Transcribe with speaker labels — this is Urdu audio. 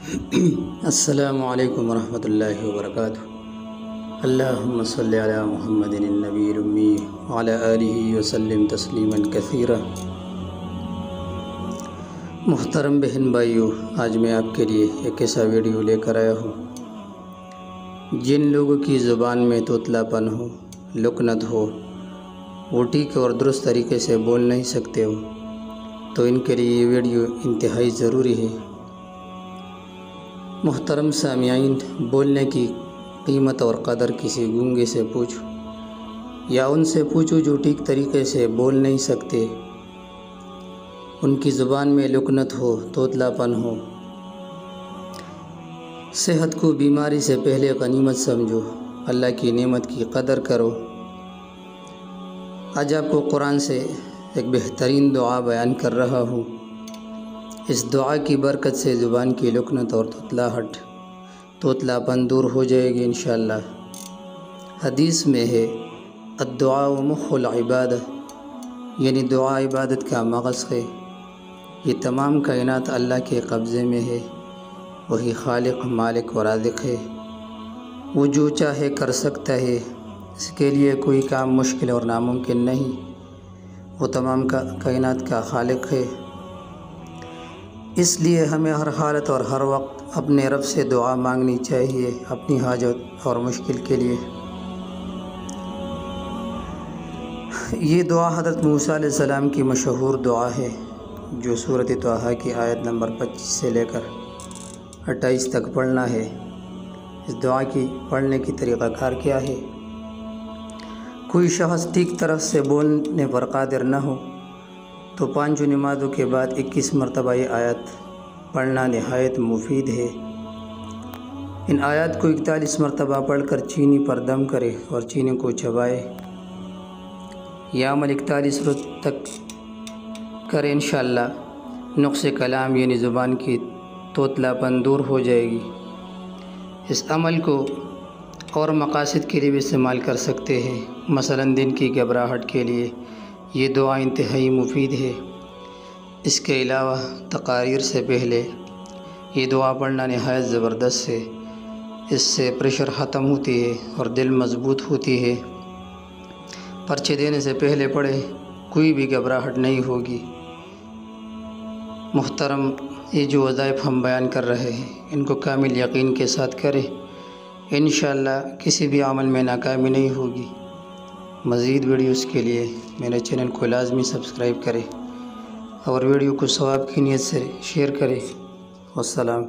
Speaker 1: السلام علیکم ورحمۃ اللہ وبرکاتہ۔ اللہم صلی علی محمد النبی الامی وعلی آلہ وسلم تسلیما کثیرا۔ محترم بہن بھائیو، آج میں آپ کے لیے ایک ایسا ویڈیو لے کر آیا ہوں جن لوگوں کی زبان میں توتلا پن ہو، لکنت ہو، وہ ٹھیک اور درست طریقے سے بول نہیں سکتے ہو، تو ان کے لیے یہ ویڈیو انتہائی ضروری ہے۔ محترم سامعین، بولنے کی قیمت اور قدر کسی گونگے سے پوچھو یا ان سے پوچھو جو ٹھیک طریقے سے بول نہیں سکتے۔ ان کی زبان میں لکنت ہو، توتلا پن ہو۔ صحت کو بیماری سے پہلے غنیمت سمجھو، اللہ کی نعمت کی قدر کرو۔ آج آپ کو قرآن سے ایک بہترین دعا بیان کر رہا ہوں۔ اس دعا کی برکت سے زبان کی لکنت اور توتلا پن دور ہو جائے گی انشاءاللہ۔ حدیث میں ہے الدعاء مخ العبادہ، یعنی دعا عبادت کا مغز ہے۔ یہ تمام کائنات اللہ کے قبضے میں ہے، وہی خالق، مالک و رازق ہے۔ وہ جو چاہے کر سکتا ہے، اس کے لیے کوئی کام مشکل اور ناممکن نہیں۔ وہ تمام کائنات کا خالق ہے، اس لیے ہمیں ہر حالت اور ہر وقت اپنے رب سے دعا مانگنی چاہیے اپنی حاجت اور مشکل کے لیے۔ یہ دعا حضرت موسیٰ علیہ السلام کی مشہور دعا ہے، جو سورۃ طٰہٰ کی آیت نمبر 25 سے لے کر 28 تک پڑھنا ہے۔ اس دعا کی پڑھنے کی طریقہ کار کیا ہے؟ کوئی شخص ٹھیک طرح سے بولنے پر قادر نہ ہو تو 5 نمازوں کے بعد 21 مرتبہ یہ آیت پڑھنا نہایت مفید ہے۔ ان آیات کو 41 مرتبہ پڑھ کر چینی پر دم کرے اور چینی کو چبائے۔ یہ عمل 41 روز تک کرے، انشاءاللہ نقص کلام یعنی زبان کی توتلا پن دور ہو جائے گی۔ اس عمل کو اور مقاصد کے لیے بھی استعمال کر سکتے ہیں، مثلا دن کی گھبراہٹ کے لیے یہ دعا انتہائی مفید ہے۔ اس کے علاوہ تقاریر سے پہلے یہ دعا پڑھنا نہایت زبردست ہے۔ اس سے پریشر ختم ہوتی ہے اور دل مضبوط ہوتی ہے۔ پرچے دینے سے پہلے پڑھے، کوئی بھی گھبراہٹ نہیں ہوگی۔ محترم، یہ جو وظائف ہم بیان کر رہے ہیں، ان کو کامل یقین کے ساتھ کریں، انشاءاللہ کسی بھی عمل میں ناکامی نہیں ہوگی۔ مزید ویڈیوز کے لیے میرے چینل کو لازمی سبسکرائب کریں اور ویڈیو کو ثواب کی نیت سے شیئر کریں۔ والسلام۔